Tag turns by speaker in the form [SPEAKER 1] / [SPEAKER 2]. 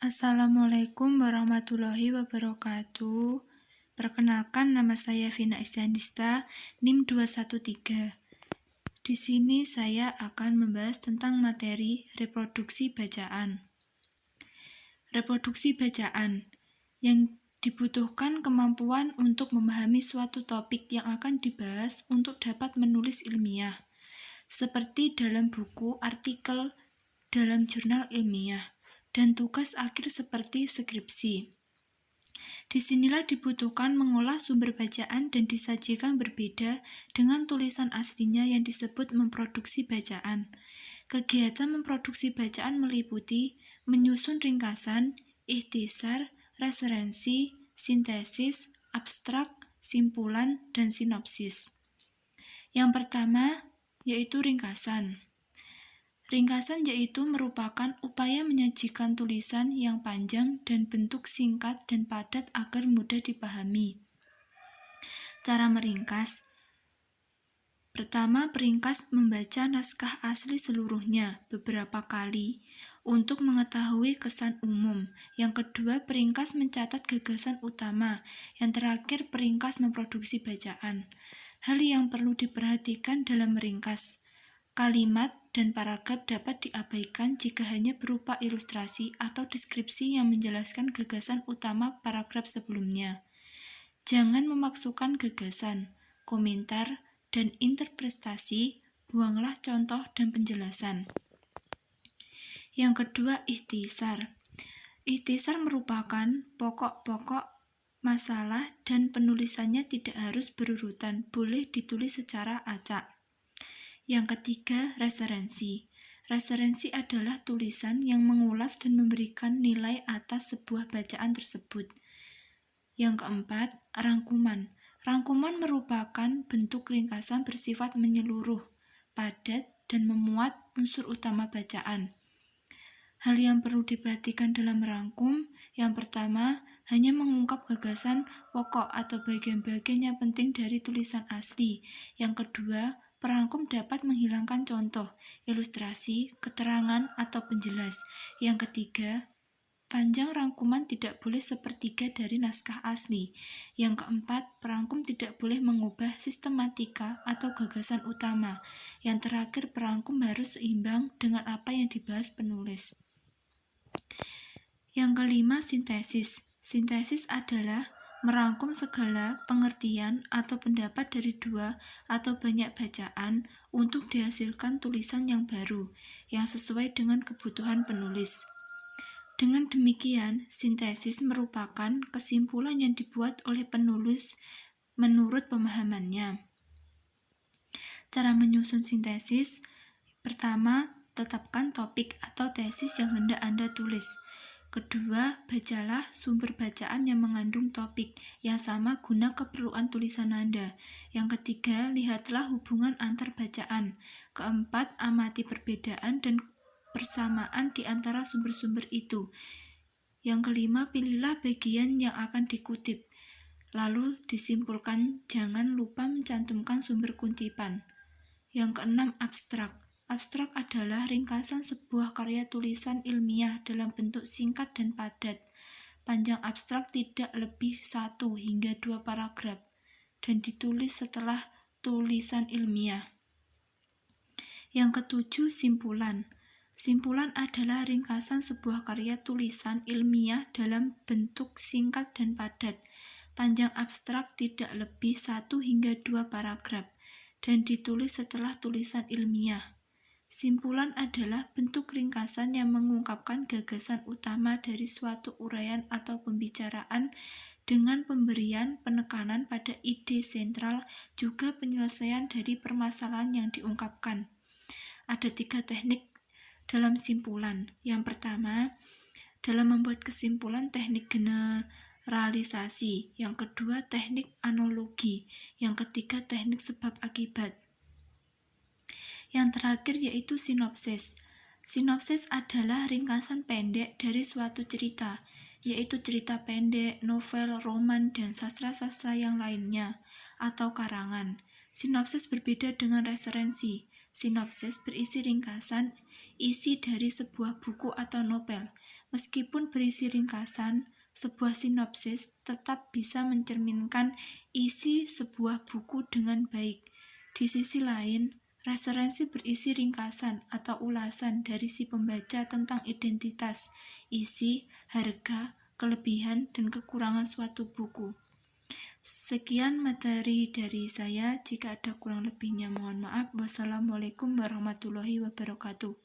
[SPEAKER 1] Assalamualaikum warahmatullahi wabarakatuh. Perkenalkan, nama saya Vina Istianista, NIM 213. Di sini saya akan membahas tentang materi reproduksi bacaan. Reproduksi bacaan yang dibutuhkan kemampuan untuk memahami suatu topik yang akan dibahas untuk dapat menulis ilmiah, seperti dalam buku, artikel, dalam jurnal ilmiah, dan tugas akhir seperti skripsi. Disinilah dibutuhkan mengolah sumber bacaan dan disajikan berbeda dengan tulisan aslinya yang disebut memproduksi bacaan. Kegiatan memproduksi bacaan meliputi menyusun ringkasan, ikhtisar, referensi, sintesis, abstrak, simpulan, dan sinopsis. Yang pertama yaitu ringkasan. Ringkasan yaitu merupakan upaya menyajikan tulisan yang panjang dan bentuk singkat dan padat agar mudah dipahami. Cara meringkas. Pertama, peringkas membaca naskah asli seluruhnya beberapa kali untuk mengetahui kesan umum. Yang kedua, peringkas mencatat gagasan utama. Yang terakhir, peringkas memproduksi bacaan. Hal yang perlu diperhatikan dalam meringkas. Kalimat dan paragraf dapat diabaikan jika hanya berupa ilustrasi atau deskripsi yang menjelaskan gagasan utama paragraf sebelumnya. Jangan memaksakan gagasan, komentar, dan interpretasi, buanglah contoh dan penjelasan. Yang kedua, ikhtisar. Ikhtisar merupakan pokok-pokok masalah dan penulisannya tidak harus berurutan, boleh ditulis secara acak. Yang ketiga, referensi. Referensi adalah tulisan yang mengulas dan memberikan nilai atas sebuah bacaan tersebut. Yang keempat, rangkuman. Rangkuman merupakan bentuk ringkasan bersifat menyeluruh, padat, dan memuat unsur utama bacaan. Hal yang perlu diperhatikan dalam merangkum, yang pertama, hanya mengungkap gagasan pokok atau bagian-bagian yang penting dari tulisan asli. Yang kedua, perangkum dapat menghilangkan contoh, ilustrasi, keterangan, atau penjelas. Yang ketiga, panjang rangkuman tidak boleh sepertiga dari naskah asli. Yang keempat, perangkum tidak boleh mengubah sistematika atau gagasan utama. Yang terakhir, perangkum harus seimbang dengan apa yang dibahas penulis. Yang kelima, sintesis. Sintesis adalah merangkum segala pengertian atau pendapat dari dua atau banyak bacaan untuk dihasilkan tulisan yang baru, yang sesuai dengan kebutuhan penulis. Dengan demikian, sintesis merupakan kesimpulan yang dibuat oleh penulis menurut pemahamannya. Cara menyusun sintesis. Pertama, tetapkan topik atau tesis yang hendak Anda tulis. Kedua, bacalah sumber bacaan yang mengandung topik yang sama guna keperluan tulisan Anda. Yang ketiga, lihatlah hubungan antar bacaan. Keempat, amati perbedaan dan persamaan di antara sumber-sumber itu. Yang kelima, pilihlah bagian yang akan dikutip. Lalu disimpulkan, jangan lupa mencantumkan sumber kutipan. Yang keenam, abstrak. Abstrak adalah ringkasan sebuah karya tulisan ilmiah dalam bentuk singkat dan padat. Panjang abstrak tidak lebih 1 hingga 2 paragraf dan ditulis setelah tulisan ilmiah. Yang ketujuh, simpulan. Simpulan adalah ringkasan sebuah karya tulisan ilmiah dalam bentuk singkat dan padat. Panjang abstrak tidak lebih 1 hingga 2 paragraf dan ditulis setelah tulisan ilmiah. Simpulan adalah bentuk ringkasan yang mengungkapkan gagasan utama dari suatu uraian atau pembicaraan dengan pemberian penekanan pada ide sentral, juga penyelesaian dari permasalahan yang diungkapkan. Ada 3 teknik dalam simpulan. Yang pertama, dalam membuat kesimpulan, teknik generalisasi. Yang kedua, teknik analogi. Yang ketiga, teknik sebab akibat. Yang terakhir yaitu sinopsis. Sinopsis adalah ringkasan pendek dari suatu cerita, yaitu cerita pendek, novel, roman, dan sastra-sastra yang lainnya, atau karangan. Sinopsis berbeda dengan referensi. Sinopsis berisi ringkasan isi dari sebuah buku atau novel. Meskipun berisi ringkasan, sebuah sinopsis tetap bisa mencerminkan isi sebuah buku dengan baik. Di sisi lain, referensi berisi ringkasan atau ulasan dari si pembaca tentang identitas, isi, harga, kelebihan, dan kekurangan suatu buku. Sekian materi dari saya. Jika ada kurang lebihnya mohon maaf. Wassalamualaikum warahmatullahi wabarakatuh.